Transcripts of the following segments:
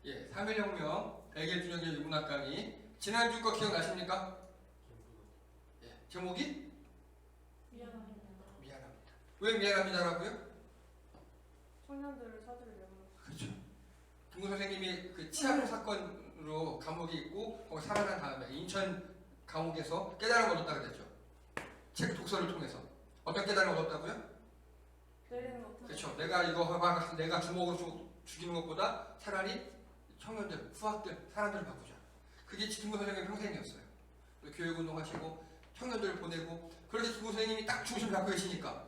예, 3.1혁명 100일 주년 유문학 강의. 지난주 거 기억나십니까? 예, 제목이? 미안합니다. 미안합니다. 왜 미안합니다라고요? 청년들을 찾으려고. 그렇죠. 김구 선생님이 그 치안 사건으로 감옥에 있고 거기 살아난 다음에 인천 감옥에서 깨달음을 얻었다 그랬죠. 책 독서를 통해서. 어떤 깨달음을 얻었다고요? 내리는 것. 그렇죠. 내가 주먹으로 죽이는 것보다 차라리 청년들, 후학들, 사람들을 바꾸자. 그게 김구 선생님의 평생이었어요. 교육운동 하시고 청년들을 보내고 그렇게 김구 선생님이 딱 중심 잡고 계시니까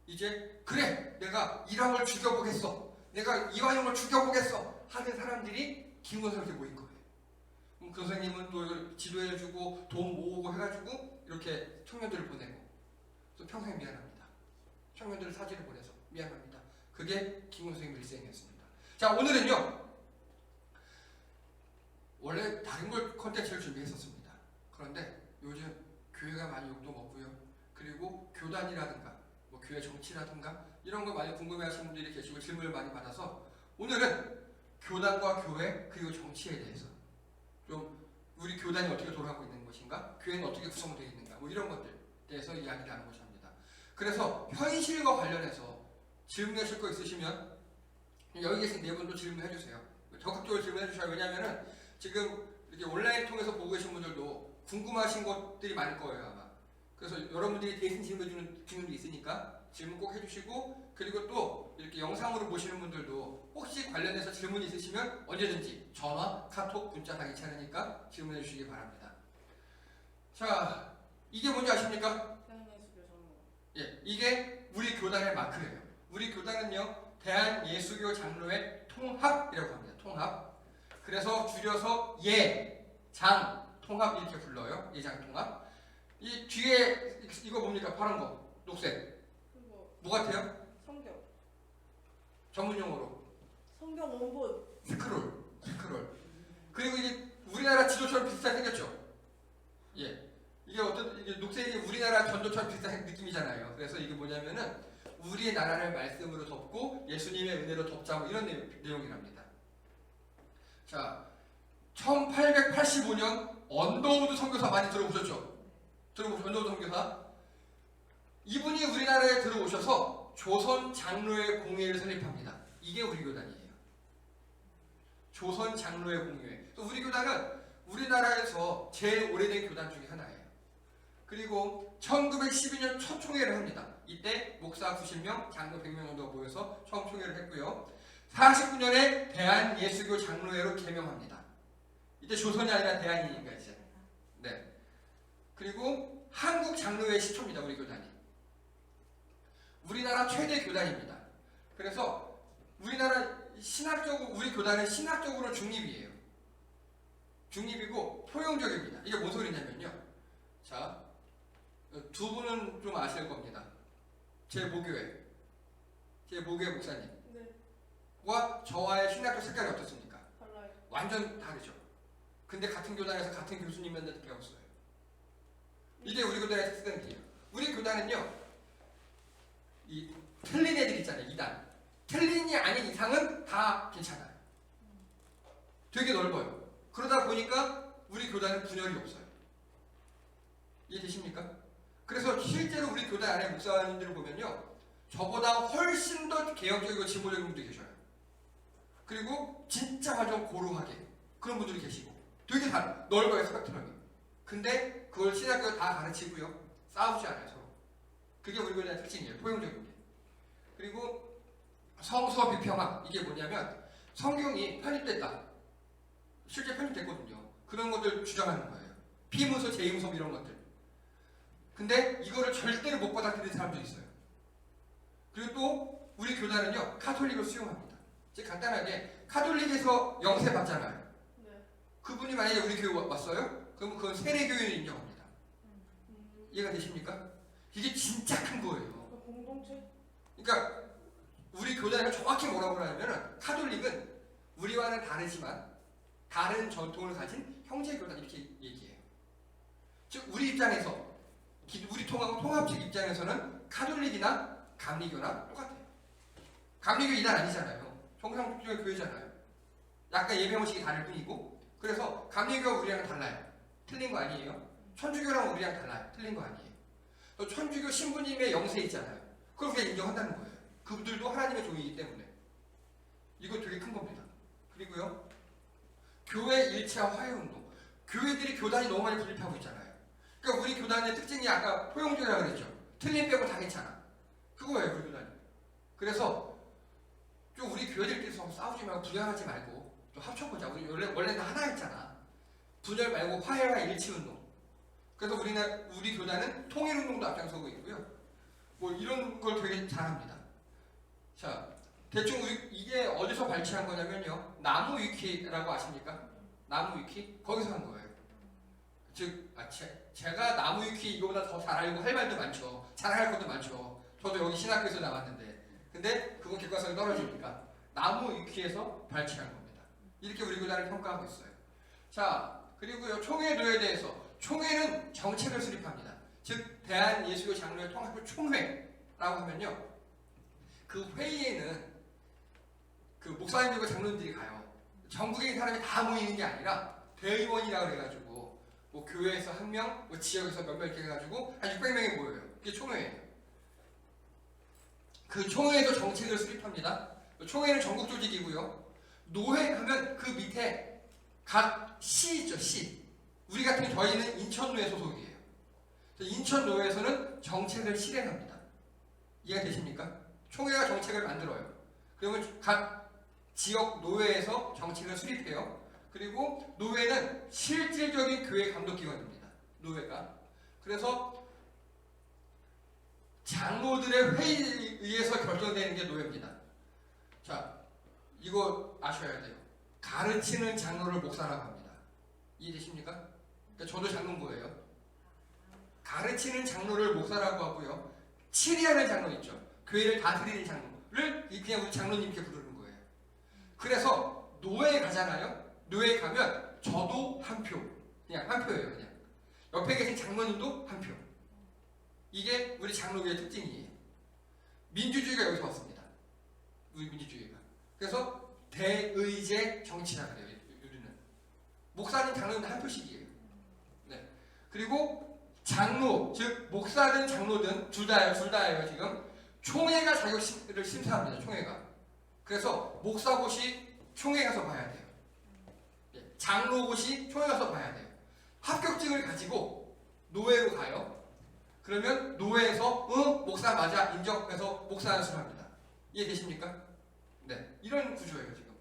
이제 그래! 내가 이랑을 죽여보겠어. 내가 이화영을 죽여보겠어. 하는 사람들이 김구 선생님한테 모인 거예요. 그럼 그 선생님은 또 지도해주고 돈 모으고 해가지고 이렇게 청년들을 보내고 또 평생 미안합니다. 청년들을 사지를 보내서 미안합니다. 그게 김구 선생님 일생이었습니다. 자, 오늘은요. 원래 다른 걸 컨텐츠를 준비했었습니다. 그런데 요즘 교회가 많이 욕도 먹고요. 그리고 교단이라든가 뭐 교회 정치라든가 이런 거 많이 궁금해하시는 분들이 계시고 질문을 많이 받아서 오늘은 교단과 교회 그리고 정치에 대해서 좀 우리 교단이 어떻게 돌아가고 있는 것인가, 교회는 어떻게 구성되어 있는가, 뭐 이런 것들 대해서 이야기를 나누고자 합니다. 그래서 현실과 관련해서 질문하실 거 있으시면 여기 계신 네 분도 질문해 주세요. 적극적으로 질문해 주셔야. 왜냐하면은 지금 이렇게 온라인 통해서 보고 계신 분들도 궁금하신 것들이 많을 거예요 아마. 그래서 여러분들이 대신 질문해 주는 질문도 있으니까 질문 꼭 해주시고, 그리고 또 이렇게 영상으로 보시는 분들도 혹시 관련해서 질문이 있으시면 언제든지 전화, 카톡, 문자 다 괜찮으니까 질문해 주시기 바랍니다. 자, 이게 뭔지 아십니까? 대한예수교 전문. 예, 이게 우리 교단의 마크예요. 우리 교단은요, 대한예수교 장로회 통합이라고 합니다. 통합. 그래서 줄여서 장 통합 이렇게 불러요. 예장 통합. 이 뒤에 이거 뭡니까? 파란 거, 녹색. 그리고 뭐 같아요? 성경. 전문 용어로 성경 원본. 스크롤. 그리고 이게 우리나라 지도처럼 비슷하게 생겼죠. 예, 이게 녹색이 우리나라 전도처럼 비슷한 느낌이잖아요. 그래서 이게 뭐냐면은 우리의 나라를 말씀으로 덮고 예수님의 은혜로 덮자 뭐 이런 내용이랍니다. 자, 1885년 언더우드 선교사 많이 들어보셨죠? 언더우드 선교사. 이분이 우리나라에 들어오셔서 조선 장로회 공회를 설립합니다. 이게 우리 교단이에요. 조선 장로회 공회. 또 우리 교단은 우리나라에서 제일 오래된 교단 중에 하나예요. 그리고 1912년 첫 총회를 합니다. 이때 목사 90명, 장로 100명 정도가 모여서 처음 총회를 했고요. 49년에 대한예수교 장로회로 개명합니다. 이때 조선이 아니라 대한이니까 이제. 네. 그리고 한국 장로회 시초입니다. 우리 교단이. 우리나라 최대 교단입니다. 그래서 우리 교단은 신학적으로 중립이에요. 중립이고 포용적입니다. 이게 뭔 소리냐면요. 자, 두 분은 좀 아실 겁니다. 제 모교회 목사님. 네. 와 저와의 신학적 색깔이 어떻습니까? 달라요. 완전 다르죠. 근데 같은 교단에서 같은 교수님한테 배웠어요. 이게 우리 교단의 특성이에요. 우리 교단은요, 이 틀린 애들 있잖아요. 이단. 틀린이 아닌 이상은 다 괜찮아요. 되게 넓어요. 그러다 보니까 우리 교단은 분열이 없어요. 이해되십니까? 그래서 실제로 우리 교단 안에 목사님들을 보면요, 저보다 훨씬 더 개혁적이고 진보적인 분들이 계셔요. 그리고 진짜 완전 고루하게 그런 분들이 계시고 되게 넓어요, 스펙트럼이. 근데 그걸 신학교에 다 가르치고요, 싸우지 않아요, 서로. 그게 우리 교단의 특징이에요, 포용적인 게. 그리고 성서 비평학, 이게 뭐냐면 성경이 편입됐다, 실제 편입됐거든요. 그런 것들 주장하는 거예요. 비문서, 제임서 이런 것들. 근데 이거를 절대로 못 받아들이는 사람도 있어요. 그리고 또 우리 교단은요, 카톨릭을 수용합니다. 즉 간단하게 카톨릭에서 영세 받잖아요. 네. 그분이 만약에 우리 교회 왔어요? 그러면 그건 세례교회를 인정합니다. 이해가 되십니까? 이게 진짜 큰 거예요. 공동체? 그러니까 우리 교단을 정확히 뭐라고 하냐면은 카톨릭은 우리와는 다르지만 다른 전통을 가진 형제 교단 이렇게 얘기해요. 즉 우리 입장에서 우리 통합식 입장에서는 카톨릭이나 감리교나 똑같아요. 감리교 이단 아니잖아요. 정상적인 교회잖아요. 약간 예배 모식이 다를 뿐이고, 그래서 감리교가 우리랑 달라요. 틀린 거 아니에요? 천주교랑 우리랑 달라요. 틀린 거 아니에요. 또 천주교 신부님의 영세 있잖아요. 그걸 우리가 인정한다는 거예요. 그분들도 하나님의 종이기 때문에. 이거 되게 큰 겁니다. 그리고요, 교회 일체화 화해운동. 교회들이 교단이 너무 많이 분립하고 있잖아요. 그러니까 우리 교단의 특징이 아까 포용주의라고 그랬죠. 틀린 빼고 다 괜찮아. 그거예요, 우리 교단이. 그래서 좀 우리 교회들끼리서 싸우지 말고 분열하지 말고 좀 합쳐보자. 우리 원래 다 하나였잖아. 분열 말고 화해와 일치운동. 그래서 우리 교단은 통일운동도 앞장서고 있고요. 뭐 이런 걸 되게 잘합니다. 자, 대충 이게 어디서 발췌한 거냐면요. 나무 위키라고 아십니까? 나무 위키? 거기서 한 거예요. 즉, 제가 나무 위키 이거보다 더 잘 알고 할 말도 많죠. 잘할 것도 많죠. 저도 여기 신학교에서 나왔는데. 근데 그건 객관성이 떨어지니까 나무 위키에서 발췌한 겁니다. 이렇게 우리 교단을 평가하고 있어요. 자, 그리고요, 총회도에 대해서. 총회는 정책을 수립합니다. 즉, 대한예수교 장로회 통합부 총회라고 하면요. 그 회의에는 그 목사님들과 장로님들이 가요. 전국에 있는 사람이 다 모이는 게 아니라 대의원이라고 해가지고 뭐 교회에서 한 명, 뭐 지역에서 몇 명 이렇게 해가지고 한 600명이 모여요. 그게 총회예요. 그 총회에도 정책을 수립합니다. 총회는 전국 조직이고요. 노회 하면 그 밑에 각 시 있죠, 시. 우리 같은 저희는 인천노회 소속이에요. 인천노회에서는 정책을 실행합니다. 이해가 되십니까? 총회가 정책을 만들어요. 그러면 각 지역 노회에서 정책을 수립해요. 그리고 노회는 실질적인 교회 감독기관입니다. 노회가. 그래서 장로들의 회의에 의해서 결정되는 게 노회입니다. 자, 이거 아셔야 돼요. 가르치는 장로를 목사라고 합니다. 이해되십니까? 그러니까 저도 장로인 거예요. 가르치는 장로를 목사라고 하고요. 치리하는 장로 있죠. 교회를 다스리는 장로를 그냥 우리 장로님 이렇게 부르는 거예요. 그래서 노회에 가잖아요. 노회에 가면 저도 한 표. 그냥 한 표예요. 그냥. 옆에 계신 장로님도 한 표. 이게 우리 장로교의 특징이에요. 민주주의가 여기서 왔습니다. 우리 민주주의가. 그래서 대의제 정치라 그래요. 우리는. 목사님, 장로님 한 표씩이에요. 네. 그리고 장로, 즉 목사든 장로든 둘 다예요. 지금 총회가 자격을 심사합니다. 총회가. 그래서 목사고시 총회 가서 봐야 돼요. 장로고시 총회 가서 봐야 돼요. 합격증을 가지고 노회로 가요. 그러면 노회에서 목사 맞아 인정해서 목사 연수를 합니다. 이해되십니까? 네, 이런 구조예요 지금.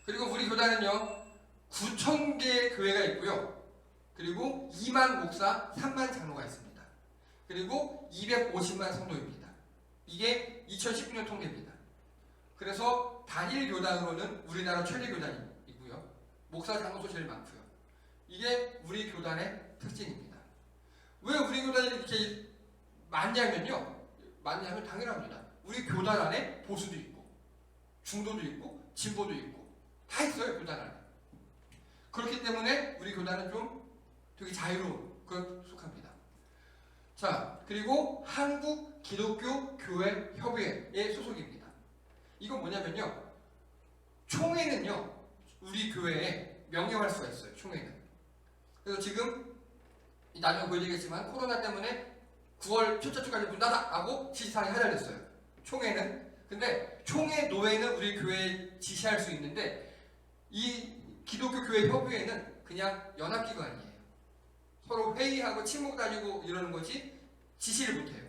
그리고 우리 교단은요 9,000개의 교회가 있고요. 그리고 2만 목사, 3만 장로가 있습니다. 그리고 250만 성도입니다. 이게 2019년 통계입니다. 그래서 단일 교단으로는 우리나라 최대 교단이고요. 목사 장로도 제일 많고요. 이게 우리 교단의 특징입니다. 왜 우리 교단이 이렇게 많냐면요. 많냐면 당연합니다. 우리 교단 안에 보수도 있고 중도도 있고 진보도 있고 다 있어요. 교단 안에. 그렇기 때문에 우리 교단은 좀 되게 자유로운 그런 속합니다. 자, 그리고 한국 기독교 교회 협의회의 소속입니다. 이건 뭐냐면요. 총회는요. 우리 교회에 명령할 수가 있어요. 총회는. 그래서 지금 나중에 보여드리겠지만 코로나 때문에 9월 첫째 주까지 문 닫아 하고 지시사항이 하달됐어요. 총회는. 근데 총회 노회는 우리 교회에 지시할 수 있는데 이 기독교 교회 협의회는 그냥 연합기관이에요. 서로 회의하고 친목 다지고 이러는 거지 지시를 못해요.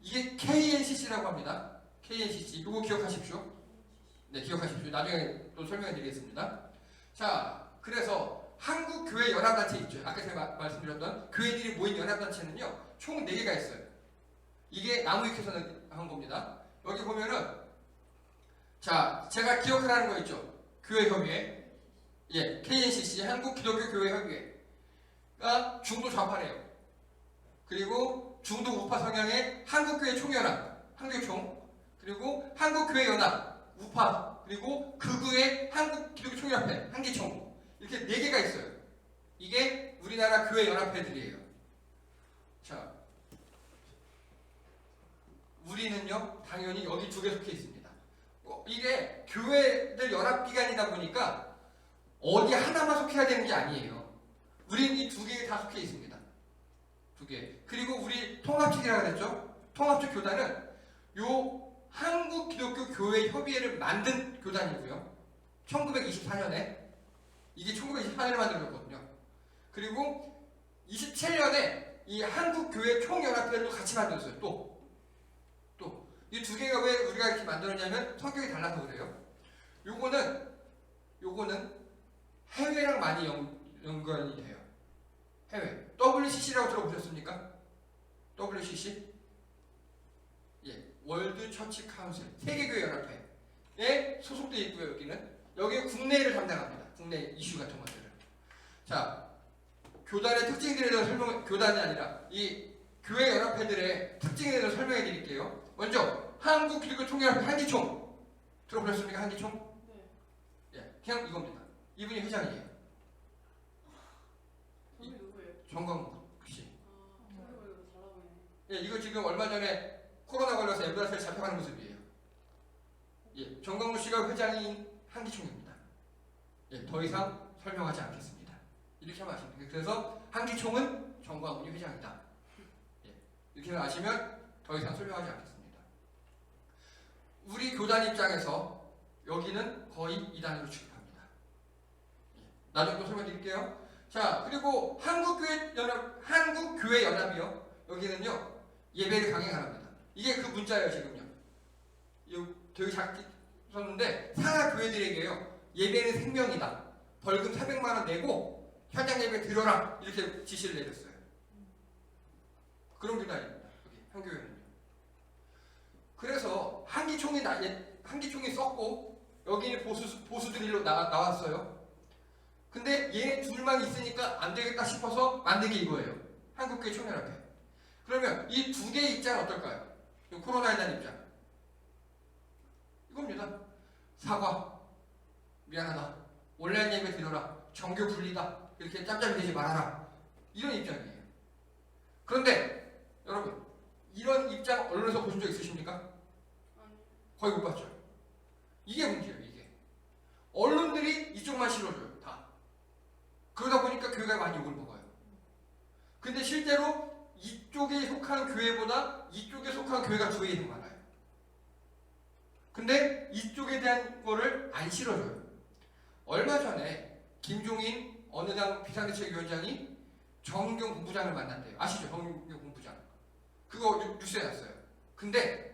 이게 KNCC라고 합니다. KNCC. 이거 기억하십시오. 네, 기억하십시오. 나중에 또 설명해 드리겠습니다. 자, 그래서 한국교회연합단체 있죠. 아까 제가 말씀드렸던 교회들이 모인 연합단체는요. 총 4개가 있어요. 이게 나무위키에서 한 겁니다. 여기 보면은 자, 제가 기억하라는 거 있죠. 교회협의회. 예, KNCC 한국기독교교회협의회가 중도 좌파래요. 그리고 중도 우파 성향의 한국교회 총연합, 한교총. 그리고 한국교회연합, 우파. 그리고 극우의 한국기독교총연합회, 한기총. 이렇게 4개가 있어요. 이게 우리나라 교회 연합회들이에요. 자, 우리는요 당연히 여기 2개 속해 있습니다. 이게 교회들 연합기관이다 보니까 어디 하나만 속해야 되는 게 아니에요. 우린 이 두 개에 다 속해 있습니다. 두 개. 그리고 우리 통합측이라고 그랬죠? 통합측 교단은 요 한국기독교교회 협의회를 만든 교단이고요. 1924년에 이게 1924년에 만들어졌거든요. 그리고 27년에 이 한국교회 총연합회를 같이 만들었어요. 또 이 두 개가 왜 우리가 이렇게 만들었냐면 성격이 달라서 그래요. 요거는 해외랑 많이 연관이 돼요. 해외. WCC라고 들어보셨습니까? WCC? 예, 월드 처치 카운슬, 세계교회 연합회에 소속되어 있고요. 여기 국내를 담당합니다. 국내 이슈 같은 것들을. 자, 교단의 특징들에 대해서 교단이 아니라 이 교회 연합회들의 특징에 대해서 설명해 드릴게요. 먼저 한국기독교총연합회 한기총 들어보셨습니까? 한기총? 네. 예, 그냥 이겁니다. 이분이 회장이에요. 저기 누구예요? 정광욱 씨. 아, 저기 이거 잘하고 있네. 예, 이거 지금 얼마 전에 코로나 걸려서 엠브라스에 잡혀가는 모습이에요. 예, 정광욱 씨가 회장인 한기총입니다. 예, 더 이상 설명하지 않겠습니다. 이렇게 하면 아시면 돼요. 그래서 한기총은 정광욱이 회장이다. 예, 이렇게 아시면 더 이상 설명하지 않겠습니다. 우리 교단 입장에서 여기는 거의 2단으로 취급합니다. 예, 나중에 또 설명드릴게요. 자, 그리고 한국교회 연합이요. 여기는요, 예배를 강행합니다. 이게 그 문자예요, 지금요. 이거 되게 작게 썼는데, 산하 교회들에게요, 예배는 생명이다. 벌금 400만 원 내고 현장 예배 드려라. 이렇게 지시를 내렸어요. 그런 교단입니다. 여기 한교회는요. 그래서 한기총이 썼고 여기는 보수들이 나왔어요. 근데 얘 둘만 있으니까 안 되겠다 싶어서 만든 게 이거예요. 한국교회 총연합회. 그러면 이 두 개의 입장은 어떨까요? 코로나에 대한 입장. 이겁니다. 사과. 미안하다. 온라인 예배 드려라. 정교 분리다. 이렇게 짬짬이 되지 말아라. 이런 입장이에요. 그런데 여러분, 이런 입장 언론에서 보신 적 있으십니까? 아니. 거의 못 봤죠. 이게 문제예요. 이게. 언론들이 이쪽만 실어줘요. 다. 그러다 보니까 교회가 많이 욕을 먹어요. 근데 실제로 이쪽에 속한 교회보다 이쪽에 속한 교회가 두 배 더 많아요. 근데 이쪽에 대한 거를 안 실어줘요. 얼마 전에 김종인 어느 당 비상대책위원장이 정경 본부장을 만난대요. 아시죠? 정경 본부장. 그거 뉴스에 났어요. 근데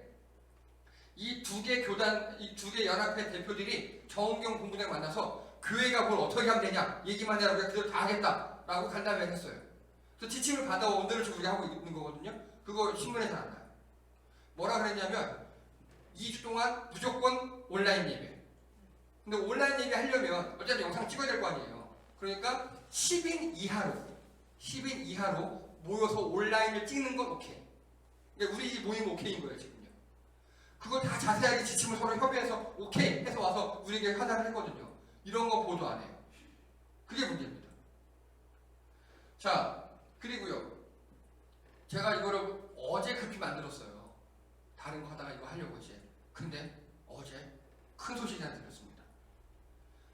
이 두 개 교단, 이 두 개 연합회 대표들이 정경 본부장 만나서 교회가 뭘 어떻게 하면 되냐 얘기만 해라. 우리가 그대로 다 하겠다라고 간담회 했어요. 그래서 지침을 받아와 원들을 지금 우리가 하고 있는 거거든요. 그거 신문에서 안 나요. 뭐라 그랬냐면 2주 동안 무조건 온라인 예배. 근데 온라인 예배 하려면 어차피 영상 찍어야 될 거 아니에요. 그러니까 10인 이하로 모여서 온라인을 찍는 건 오케이. 그러니까 우리 이 모임 오케이인 거예요, 지금요. 그걸 다 자세하게 지침을 서로 협의해서 오케이 해서 와서 우리에게 하자를 했거든요. 이런 거 보도 안 해요. 그게 문제입니다. 자, 그리고요. 제가 이거를 어제 급히 만들었어요. 다른 거 하다가 이거 하려고 이제. 근데 어제 큰 소식이 하나 들렸습니다.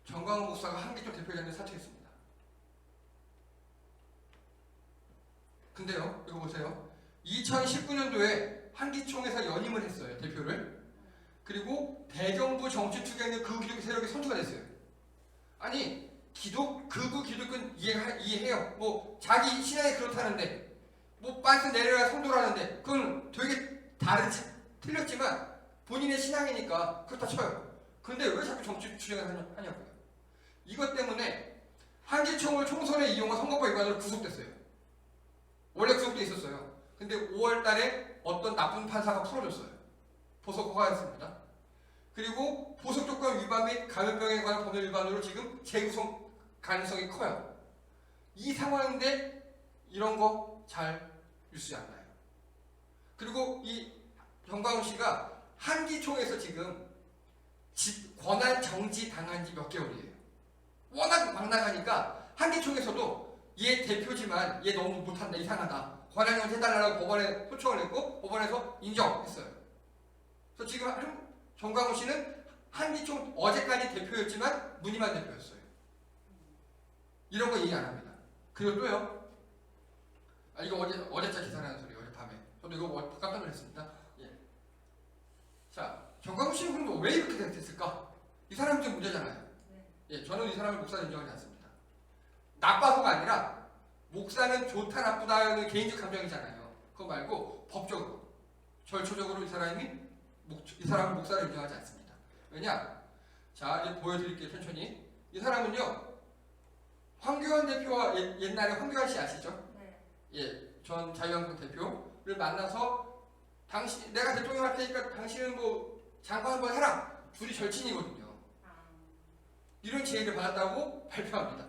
정광훈 목사가 한기총 대표자를 사퇴했습니다. 근데요, 이거 보세요. 2019년도에 한기총에서 연임을 했어요, 대표를. 그리고 대정부 정치 투쟁의 극우 기독교 세력이 선수가 됐어요. 아니, 극우 기독교는 이해해요. 뭐 자기 신앙이 그렇다는데, 뭐 반스 내려야 성도라는데, 그건 되게 틀렸지만 본인의 신앙이니까 그렇다 쳐요. 근데 왜 자꾸 정치 투쟁을 하냐고요. 이것 때문에 한기총을 총선에 이용한 선거법 위반으로 구속됐어요. 원래 구속돼 있었어요. 근데 5월 달에 어떤 나쁜 판사가 풀어줬어요. 보석 허가했습니다. 그리고 보석 조건 위반 및 감염병에 관한 법률 위반으로 지금 재구속 가능성이 커요. 이 상황인데 이런 거 잘 뉴스에 안 나요. 그리고 이 정광훈 씨가 한기총에서 지금 권한 정지 당한 지 몇 개월이에요. 워낙 막 나가니까 한기총에서도 얘 대표지만 얘 너무 못한다, 이상하다, 권한 정지 해달라고 법원에 소청을 했고 법원에서 인정했어요. 그래서 지금 정광훈 씨는 한기총 어제까지 대표였지만 문희만 대표였어요. 이런 거 얘기 안 합니다. 그리고 또요. 이거 어제자 기사라는 소리 어젯밤에. 저도 이거 깜짝 놀랐습니다. 예. 자, 정광훈 씨는 그럼 왜 이렇게 됐을까? 이 사람이 좀 문제잖아요. 예, 저는 이 사람을 목사 인정하지 않습니다. 나빠서가 아니라 목사는 좋다 나쁘다는 개인적 감정이잖아요. 그거 말고 법적으로, 절초적으로 이 사람은 목사를 인정하지 않습니다. 왜냐? 자, 이제 보여드릴게요. 천천히. 이 사람은요, 황교안 대표와 옛날에 황교안 씨 아시죠? 네. 예, 전 자유한국당 대표를 만나서 내가 대통령 할 테니까 당신은 뭐 장관 한번 해라. 둘이 절친이거든요. 이런 제의를 받았다고 발표합니다.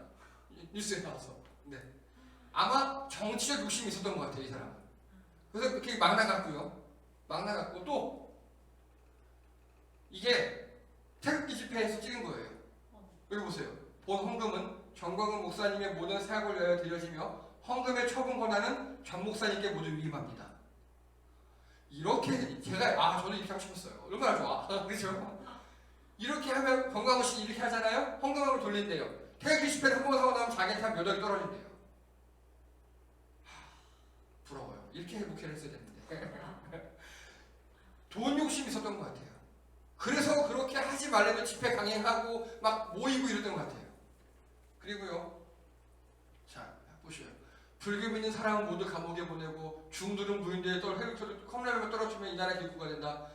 뉴스에 나와서. 네. 아마 정치적 욕심이 있었던 것 같아요, 이 사람은. 그래서 그렇게 막 나갔고요. 막 나갔고 또 이게 태극기 집회에서 찍은 거예요. 여기 보세요. 본 헌금은 정광훈 목사님의 모든 사역을 위하여 드려지며 헌금의 처분 권한은 전 목사님께 모두 위임합니다. 이렇게 제가 저도 이렇게 하고 싶었어요. 얼마나 좋아. 그렇죠? 이렇게 하면 정광훈 씨 이렇게 하잖아요. 헌금함을 돌린대요. 태극기 집회를 한 번 하고 나면 자기한테 한 몇 억이 떨어진대요. 부러워요. 이렇게 목회를 했어야 되는데. 돈 욕심이 있었던 것 같아요. 그래서 그렇게 하지 말라고 집회 강행하고 막 모이고 이러던 것 같아요. 그리고요. 자, 보시요. 불교 믿는 사람은 모두 감옥에 보내고 중들은 무인도에 컵라면을 떨어뜨리면 이 나라 기국가 된다.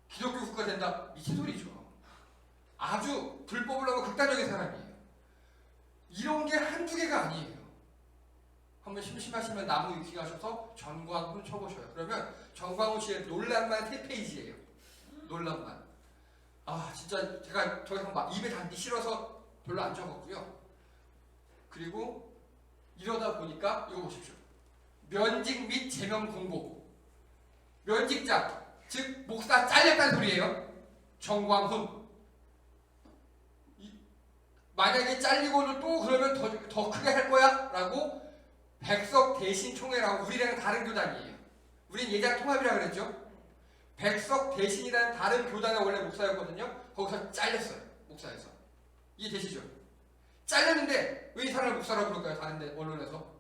기독교 국가 된다. 미친 소리죠. 아주 불법을 하고 극단적인 사람이에요. 이런 게 한두 개가 아니에요. 한번 심심하시면 나무 위키 가셔서 전광훈 쳐보셔요. 그러면 전광훈 씨의 논란만 3페이지예요. 논란만. 진짜 제가 더 이상 막 입에 담기 싫어서 별로 안 적었고요. 그리고 이러다 보니까 이거 보십시오. 면직 및 제명 공고. 면직자, 즉 목사 잘렸다는 소리예요. 정광훈. 만약에 잘리고도 또 그러면 더 크게 할 거야? 라고 백석 대신총회라고 우리랑 다른 교단이에요. 우린 예장 통합이라고 그랬죠? 백석 대신이라는 다른 교단의 원래 목사였거든요. 거기서 잘렸어요. 목사에서. 이해되시죠? 잘렸는데 왜 이 사람을 목사라고 부를까요? 다른 데 언론에서.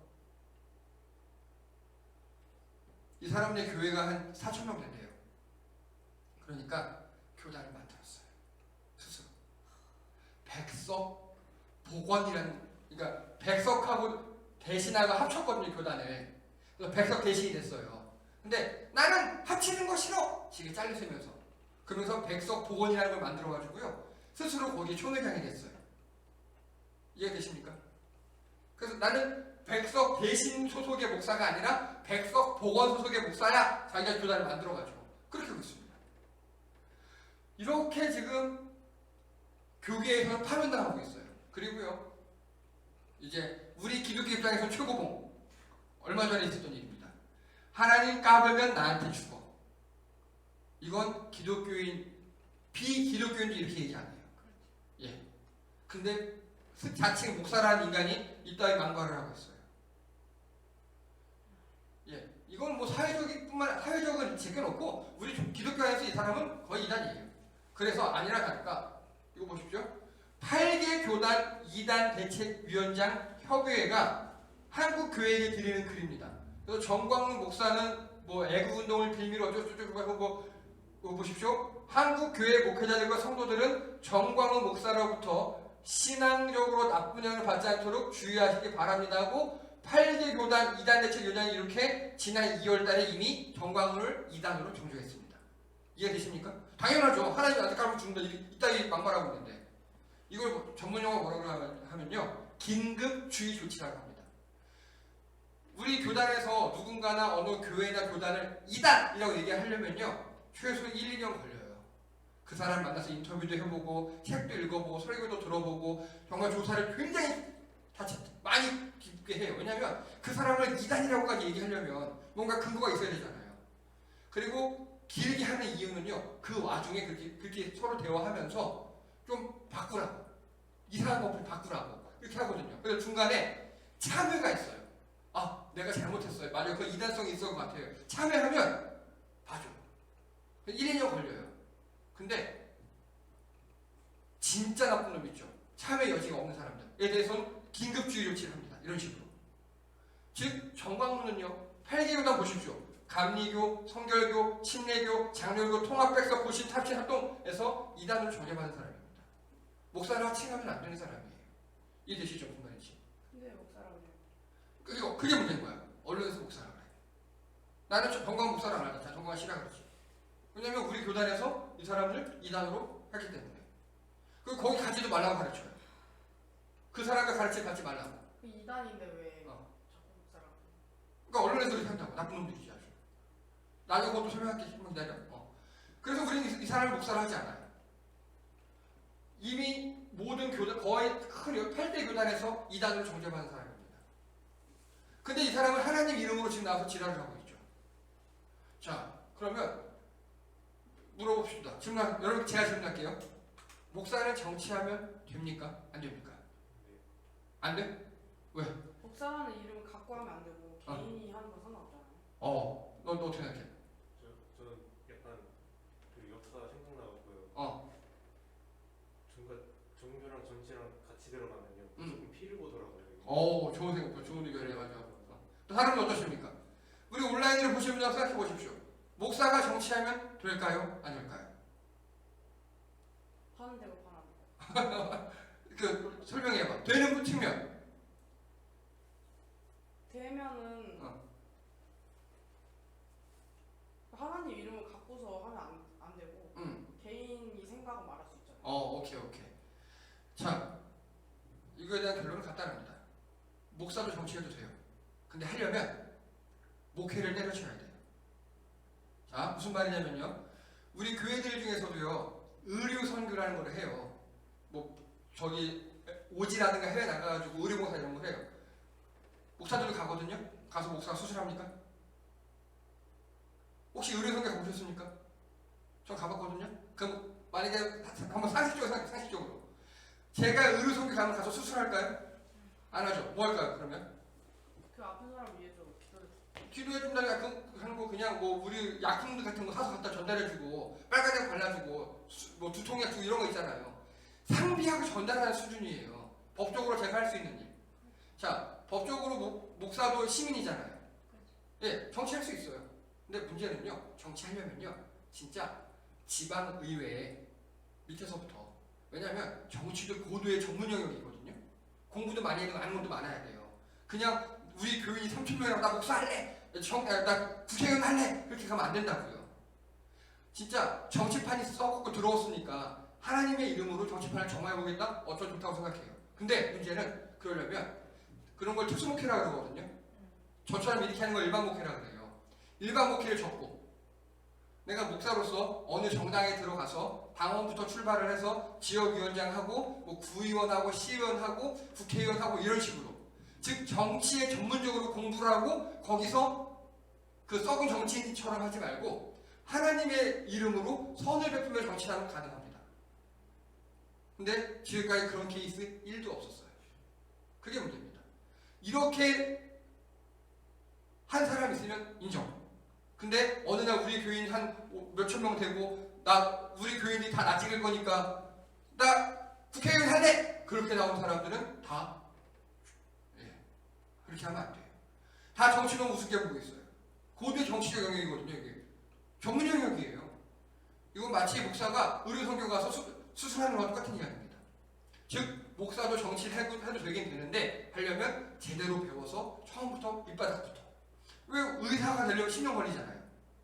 이 사람네 교회가 한 4,000명 된대요. 그러니까 교단을 만들었어요. 스스로. 백석 복원이라는, 그러니까 백석하고 대신하고 합쳤거든요, 교단을. 그래서 백석 대신이 됐어요. 근데 나는 합치는 거 싫어! 지금 잘리시면서. 그러면서 백석 복원이라는 걸 만들어가지고요. 스스로 거기 총회장이 됐어요. 이해되십니까? 그래서 나는 백석 대신 소속의 목사가 아니라 백석 복원 소속의 목사야. 자기가 교단을 만들어가지고. 그렇게 하고 있습니다. 이렇게 지금 교계에서는 파면당하고 있어요. 그리고요, 이제 우리 기독교 입장에서 최고봉. 얼마 전에 있었던 일입니다. 하나님 까불면 나한테 죽어. 이건 기독교인, 비기독교인도 이렇게 얘기 안 해요. 예. 근데 자칭 목사라는 인간이 이따위 망발을 하고 있어요. 예. 이건 뭐 사회적은 제껴놓고 우리 기독교 안에서 이 사람은 거의 이단이에요. 그래서 아니라 다를까, 이거 보십시오. 8개 교단 2단 대책위원장 협의회가 한국 교회에게 드리는 글입니다. 그래서 정광훈 목사는 뭐 애국운동을 빌미로 어쩌고저쩌고 하고 보십시오. 한국 교회 목회자들과 성도들은 정광훈 목사로부터 신앙적으로 나쁜 영향을 받지 않도록 주의하시기 바랍니다 하고 8개 교단 2단 대책위원장이 이렇게 지난 2월달에 이미 정광훈을 2단으로 정조했습니다. 이해되십니까? 당연하죠. 하나님 나한테 깔고 죽는다. 이따위 막말하고 있는데. 이걸 전문용어 뭐라고 하면요, 긴급주의 조치라고 합니다. 우리 교단에서 누군가나 어느 교회나 교단을 이단이라고 얘기하려면요, 최소 1, 2년 걸려요. 그 사람 만나서 인터뷰도 해보고 책도 읽어보고 설교도 들어보고 정말 조사를 굉장히 많이 깊게 해요. 왜냐하면 그 사람을 이단이라고까지 얘기하려면 뭔가 근거가 있어야 되잖아요. 그리고 길게 하는 이유는요, 그 와중에 그렇게 서로 대화하면서 좀 바꾸라고, 이상한 법을 바꾸라고 이렇게 하거든요. 그래서 중간에 참여가 있어요. 내가 잘못했어요. 만약 그 이단성이 있을 것 같아요. 참여하면 봐줘. 1, 2년 걸려요. 근데 진짜 나쁜 놈 있죠. 참회 여지가 없는 사람들에 대해서는 긴급주의 조치를 합니다. 이런 식으로. 즉 정광훈은요 8개 교단 보십시오. 감리교, 성결교, 침례교, 장로교, 통합백서, 고신, 탑신, 합동에서 이단으로 전해받은 사람입니다. 목사를 하칭하면 안 되는 사람이에요. 이해되시죠? 무슨 말인지. 근데 목사라고 해요. 그게 문제인 거야. 언론에서 목사라 그래. 나는 정광훈 목사를 안 하겠다. 정광훈 씨라 그러지. 왜냐면 우리 교단에서 이 사람을 이단으로 했기 때문에. 그리고 거기 가지도 말라고 가르쳐요. 그 사람과 가르치 말라고. 그 이단인데 왜 자꾸 목사라고 해요? 그러니까 언론에서 그렇게 한다고. 나쁜 놈들이지 아주. 나중에 그것도 설명할게. 조금 기다려. 그래서 우리는 이 사람을 목사를 하지 않아요. 이미 모든 교단, 거의 큰 8대 교단에서 이단으로 정죄받은 사람입니다. 근데 이 사람은 하나님 이름으로 지금 나와서 지랄을 하고 있죠. 자, 그러면 물어봅시다. 여러분 제가 질문할게요. 목사는 정치하면 됩니까? 안 됩니까? 안 돼? 왜? 목사라는 이름을 갖고 하면 안 되고 개인이 하는 건 상관없잖아요. 너 어떻게 생각해? 저는 약간 그 역사 생각나고요. 종교랑 정치랑 같이 들어가면요. 조금 피를 보더라고요. 좋은 생각, 좋은 의견이에요. 맞아. 또 사람은 어떠십니까? 우리 온라인을 보시는 분들 생각해 보십시오. 목사가 정치하면 될까요? 안 될까요? 파는 데고 파는 데고. 그 설명해봐. 되는 측면. 되면은 하나님 이름을 갖고서 하면 안 되고 개인이 생각은 말할 수 있잖아요. 오케이. 자, 이거에 대한 결론은 간단합니다. 목사도 정치해도 돼요. 근데 하려면 목회를 때려쳐야 돼요. 자, 무슨 말이냐면요. 우리 교회들 중에서도요, 의료 선교라는 걸 해요. 오지라든가 해외 나가가지고 의료봉사 이런 걸 해요. 목사들도 가거든요. 가서 목사가 수술합니까? 혹시 의료 선교 가보셨습니까? 전 가봤거든요. 그럼 만약에 한번 상식적으로 제가 의료 선교 가서 수술할까요? 안 하죠. 뭐 할까요? 그러면? 그 아픈 사람 위해서 기도해준다는 하는 거 그냥 우리 약품 같은 거 사서 갖다 전달해주고 빨간약 발라주고 두통약 주고 이런 거 있잖아요. 상비하고 전달하는 수준이에요. 법적으로 제가 할 수 있는 일. 자, 법적으로 목사도 시민이잖아요. 예, 정치할 수 있어요. 근데 문제는요, 정치하려면요, 진짜 지방의회 밑에서부터. 왜냐하면 정치도 고도의 전문 영역이거든요. 공부도 많이 해도 아는 것도 많아야 돼요. 그냥 우리 교인이 3,000명이라고 나 목사할래, 나 국회의원 할래 그렇게 가면 안 된다고요. 진짜 정치판이 썩고 들어왔으니까 하나님의 이름으로 정치판을 정화해보겠다? 어쩌 좋다고 생각해요. 근데 문제는 그러려면 그런 걸 특수목회라고 그러거든요. 저처럼 이렇게 하는 걸 일반목회라고 그래요. 일반목회를 접고 내가 목사로서 어느 정당에 들어가서 당원부터 출발을 해서 지역위원장하고 구의원하고 시의원하고 국회의원하고 이런 식으로, 즉 정치에 전문적으로 공부를 하고 거기서 그 썩은 정치인처럼 하지 말고 하나님의 이름으로 선을 베풀며 정치하면 가능합니다. 근데 지금까지 그런 케이스 1도 없었어요. 그게 문제입니다. 이렇게 한 사람 있으면 인정. 근데 어느 날 우리 교인 한 몇천 명 되고 우리 교인들이 다 나 찍을 거니까 나 국회의원 할래! 그렇게 나온 사람들은 다 그렇게 하면 안 돼요. 다 정치 너무 우습게 보고 있어요. 고도의 정치적 영역이거든요. 이게 전문 영역이에요. 이건 마치 목사가 의료 선교 가서 수술하는 거와 똑같은 이야기입니다. 즉 목사도 정치를 해도 되긴 되는데 하려면 제대로 배워서 처음부터 밑바닥부터. 왜 의사가 되려면 10년 걸리잖아요.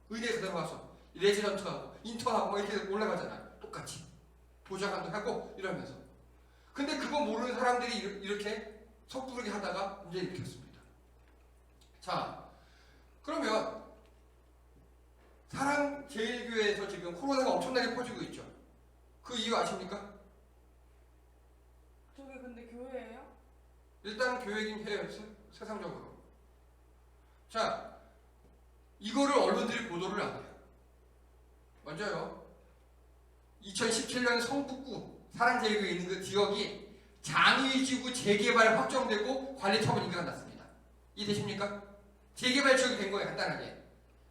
의대에 그대로 가서 레지던트하고 인턴하고 이렇게 올라가잖아요. 똑같이 보좌관도 하고 이러면서. 근데 그거 모르는 사람들이 이렇게 섣부르게 하다가 문제를 일으켰습니다. 자, 그러면 사랑제일교회에서 지금 코로나가 엄청나게 퍼지고 있죠. 그 이유 아십니까? 저게 근데 교회예요? 일단 교회긴 해요. 세상적으로. 자, 이거를 언론들이 보도를 안 해요. 먼저요, 2017년 성북구 사랑제일교회 있는 그 지역이 장위지구 재개발 확정되고 관리처분 인가가 났습니다. 이해되십니까? 재개발 지역이 된 거예요, 간단하게.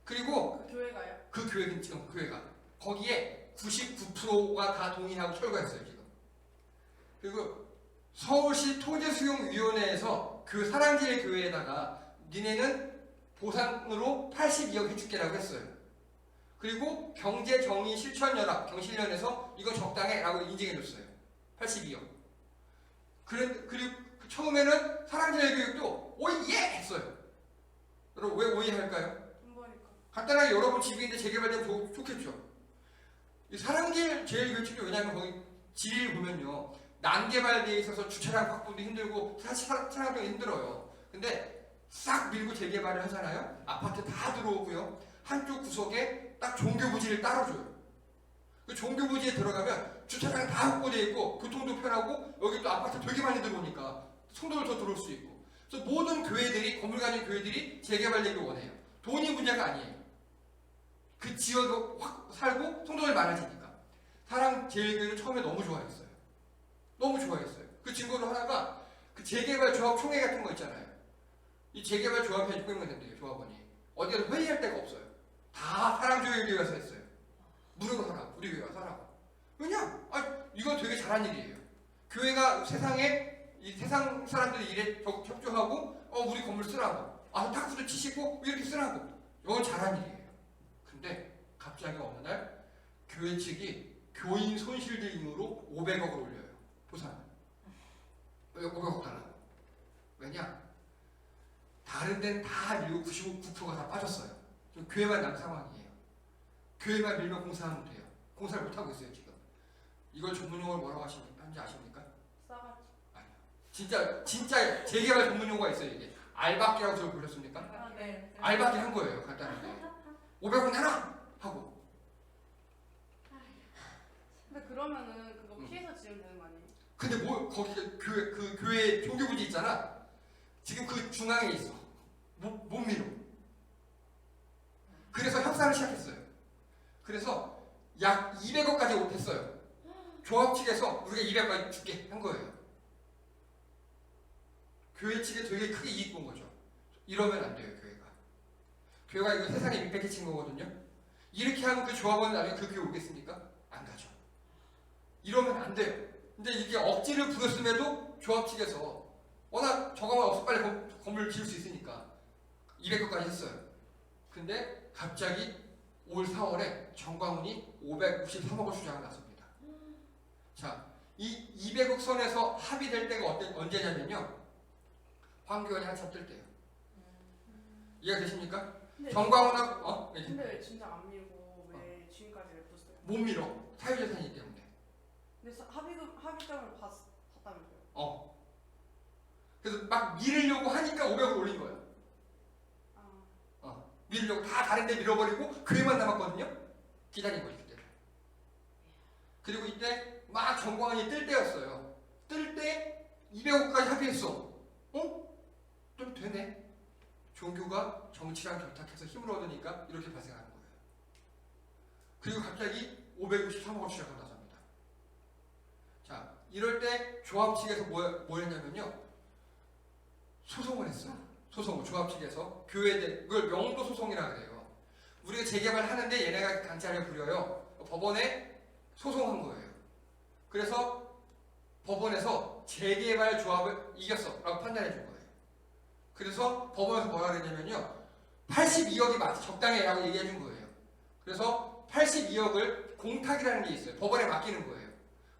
그리고 그 교회가요? 그 교회가 거기에 99%가 다 동의하고 철거했어요. 지금 그리고 서울시 토지수용위원회에서 그 사랑제일교회에다가 니네는 보상으로 82억 해줄게라고 했어요. 그리고 경제정의실천연합 경실련에서 이거 적당해라고 인증해줬어요. 82억. 그리고 처음에는 사랑제일교육도 오예 했어요. 여러분 왜 오예할까요? 돈 버니까. 간단하게 여러분 집이 있는데 재개발되면 좋겠죠. 이 사랑제일교육도 왜냐하면 거기 지리를 보면요. 난개발되어 있어서 주차장 확보도 힘들고 차량도 힘들어요. 근데 싹 밀고 재개발을 하잖아요. 아파트 다 들어오고요. 한쪽 구석에 딱 종교부지를 따로줘요. 그 종교부지에 들어가면 주차장 다 확보되어 있고 교통도 편하고 여기 또 아파트 되게 많이 들어오니까 성도들 더 들어올 수 있고. 그래서 모든 교회들이 건물 가진 교회들이 재개발되길 원해요. 돈이 문제가 아니에요. 그 지역에 확 살고 성도들 많아지니까. 사랑제일교회는 처음에 너무 좋아했어요. 너무 좋아했어요. 그 증거로 하나가 그 재개발 조합 총회 같은 거 있잖아요. 이 재개발 조합에 600명 된대요. 조합원이. 어디 가서 회의할 데가 없어요. 다 사랑제일교회 가서 했어요. 무료로 하라고. 우리 교회 가서 하라고. 왜냐? 이거 되게 잘한 일이에요. 교회가 세상에 이 세상 사람들이 일에 협조하고 우리 건물 쓰라고. 탁구도 치시고 이렇게 쓰라고. 이건 잘한 일이에요. 근데 갑자기 어느 날 교회 측이 교인 손실 등으로 500억을 올려요. 보상을. 왜 500억 달라고? 왜냐? 다른 데는 다 밀고 99%가 다 빠졌어요. 교회만 남 상황이에요. 교회만 밀면 공사하면 돼요. 공사를 못하고 있어요 지금. 이걸 전문용어로 뭐라고 하는지 아십니까? 싸가지. 아니요. 진짜 재개발 전문용어가 있어요 이게. 알박기라고 저를 불렀습니까? 아, 네. 알박기 한 거예요 간단하게. 500원 내놔! 하고. 근데 그러면은 그거 응. 피해서 지으면 되는 거 아니에요? 근데 거기 교회 종교부지 있잖아. 지금 그 중앙에 있어. 못 밀어. 그래서 협상을 시작했어요. 그래서 약 200억까지 못했어요. 조합 측에서 우리가 200억까지 줄게 한 거예요. 교회 측에 되게 크게 이익 본 거죠. 이러면 안 돼요 교회가. 교회가 이거 세상에 민폐끼친 거거든요. 이렇게 하면 그 조합원은 나중에 그 교회 오겠습니까? 안 가죠. 이러면 안 돼요. 근데 이게 억지를 부렸음에도 조합 측에서 워낙 저거만 없어 빨리 건물을 지을 수 있으니까 200억까지 했어요. 근데 갑자기 올 4월에 정광훈이 563억을 주장을 났습니다. 자, 이 200억 선에서 합의될 때가 언제냐면요. 황교안이 한참 뜰 때요. 이해가 되십니까? 근데 정광훈하고 근데 왜 진짜 안 밀고 왜 지금까지 냅뒀어요? 못 밀어. 사유재산이기 때문에. 근데 합의점을 봤다면서요? 그래서 막 밀으려고 하니까 500을 올린 거예요. 밀으려고 다 다른 데 밀어버리고 교회만 남았거든요. 기다린 거지 그때. 그리고 이때 막 정광훈이 뜰 때였어요. 뜰 때 200억까지 합의했어. 좀 되네. 종교가 정치랑 결탁해서 힘을 얻으니까 이렇게 발생하는 거예요. 그리고 갑자기 563억을 주장을 나섭니다. 자, 이럴 때 조합 측에서 뭐 했냐면요. 소송을 했어요. 소송을 조합 측에서 교회들 그걸 명도 소송이라 그래요. 우리가 재개발 하는데 얘네가 강제하려 부려요. 법원에 소송한 거예요. 그래서 법원에서 재개발 조합을 이겼어라고 판단해 준 거예요. 그래서 법원에서 뭐라 그랬냐면요. 82억이 적당해라고 얘기해 준 거예요. 그래서 82억을 공탁이라는 게 있어요. 법원에 맡기는 거예요.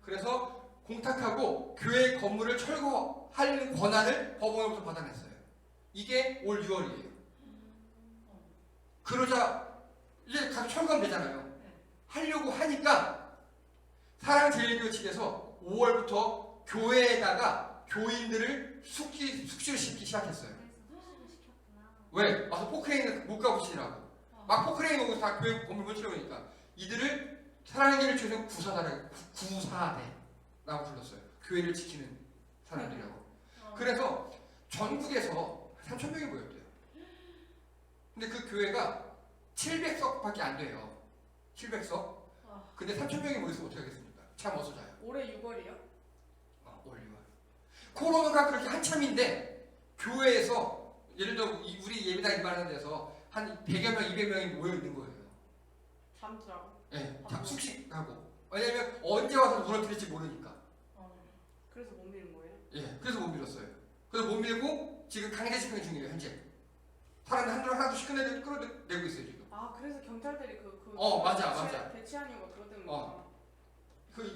그래서 공탁하고 교회 건물을 철거할 권한을 법원으로부터 받아냈어요. 이게 올 6월이에요. 그러자 이제 가서 철거하면 되잖아요. 하려고 하니까 사랑제일교회 측에서 5월부터 교회에다가 교인들을 숙식을 시키기 시작했어요. 왜? 와서 포크레인을 못 가보시라고. 막 포크레인 오고 다 교회 건물 못 치러오니까 이들을 사랑제일교회 측에서 구사대라고 불렀어요. 교회를 지키는 사람들이라고. 그래서 전국에서 3,000명이 모였대요. 근데 그 교회가 700석밖에 안 돼요. 700석. 근데 3,000명이 모여서 어떻게 하겠습니까? 참 어서자요. 올해 6월이요? 올 6월. 코로나가 그렇게 한참인데 교회에서 예를 들어 우리 예배당 임하는 데서 한 100여 명, 200명이 모여 있는 거예요. 잠수라고? 네, 숙식하고. 왜냐면 언제 와서 무너뜨릴지 모르니까. 그래서 못 미는 거예요? 예, 그래서 못 밀었어요. 그래서 못 밀고 지금 강제 집행 중이에요, 현재. 사람들 하나둘씩 끌어내고 있어요, 지금. 아 그래서 경찰들이 맞아. 대치하는 거 그것 때문에.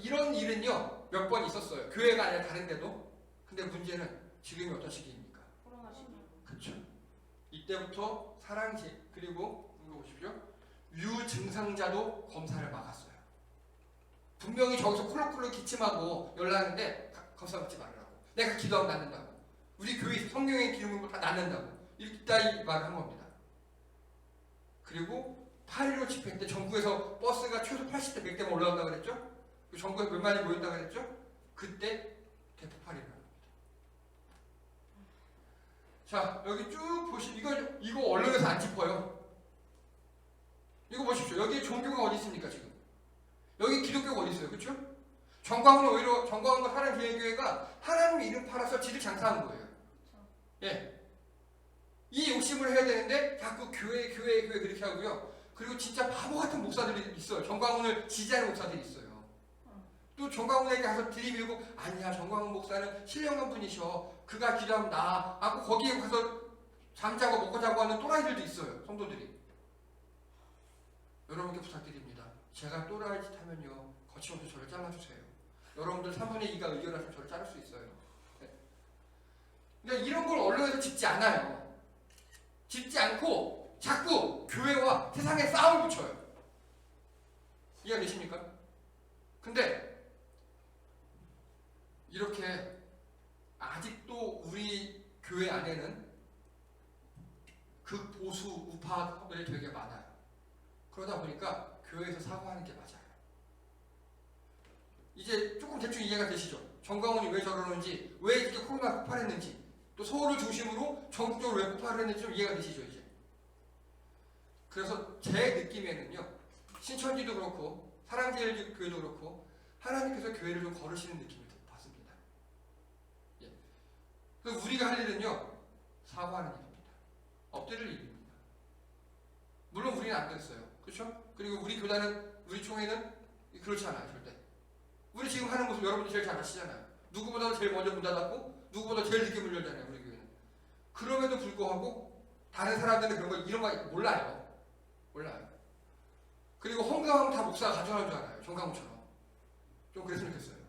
이런 일은요, 몇 번 있었어요. 교회가 아니라 다른 데도. 근데 문제는 지금이 어떤 시기입니까? 코로나 시기. 그렇죠. 이때부터 사랑제, 그리고 이거 보십시오. 유증상자도 검사를 막았어요. 분명히 저기서 콜록콜록 기침하고 연락하는데 검사 받지 말으라고. 내가 기도하면 낫는다고. 우리 교회에서 성경의 기름으로 다 낫는다고. 이따 말을 한 겁니다. 그리고 8.15 집회 때 전국에서 버스가 최소 80대 100대만 올라온다고 그랬죠? 전국에 몇 만이 모였다고 그랬죠? 그때 대폭발이 일어납니다. 자, 여기 쭉 보시면 이거 언론에서 안 짚어요. 이거 보십시오. 여기 종교가 어디 있습니까, 지금? 여기 기독교가 어디 있어요, 그렇죠? 정광훈은 오히려 정광훈과 사랑제일교회가 하나님의 이름 팔아서 지들 장사하는 거예요. 예. 이 욕심을 해야 되는데 자꾸 교회 그렇게 하고요. 그리고 진짜 바보 같은 목사들이 있어요. 정광훈을 지지하는 목사들이 있어요. 또 정광훈에게 가서 들이밀고 아니야, 정광훈 목사는 신령한 분이셔. 그가 기도하면 나. 하고 거기에 가서 잠자고 먹고 자고 하는 또라이들도 있어요. 성도들이. 여러분께 부탁드립니다. 제가 또라이 짓 하면요, 거침없이 저를 잘라주세요. 여러분들 3분의 2가 의견하시면 저를 자를 수 있어요. 네. 그러니까 이런 걸 언론에서 짚지 않아요. 짚지 않고 자꾸 교회와 세상에 싸움을 붙여요. 이해가 되십니까? 근데 이렇게 아직도 우리 교회 안에는 극보수 우파들이 되게 많아요. 그러다 보니까 교회에서 사과하는 게 맞아요. 이제 조금 대충 이해가 되시죠? 정광훈이 왜 저러는지, 왜 이렇게 코로나 폭발했는지, 또 서울을 중심으로 전국적으로 왜 폭발을 했는지 좀 이해가 되시죠, 이제? 그래서 제 느낌에는요, 신천지도 그렇고 사랑제일교회도 그렇고 하나님께서 교회를 좀 걸으시는 느낌을 받습니다. 예. 그래서 우리가 할 일은요, 사과하는 일입니다. 엎드릴 일입니다. 물론 우리는 안 그랬어요. 그렇죠? 그리고 우리 교단은, 우리 총회는 그렇지 않아요, 절대. 우리 지금 하는 모습 여러분들 제일 잘 아시잖아요. 누구보다 제일 먼저 문 닫았고 누구보다 제일 늦게 문 열잖아요, 우리 교회는. 그럼에도 불구하고 다른 사람들은 그런 거, 이런 거 몰라요. 그리고 헌금하면 다 목사가 가져가는 줄 알아요. 정강훈처럼. 좀 그랬으면 좋겠어요.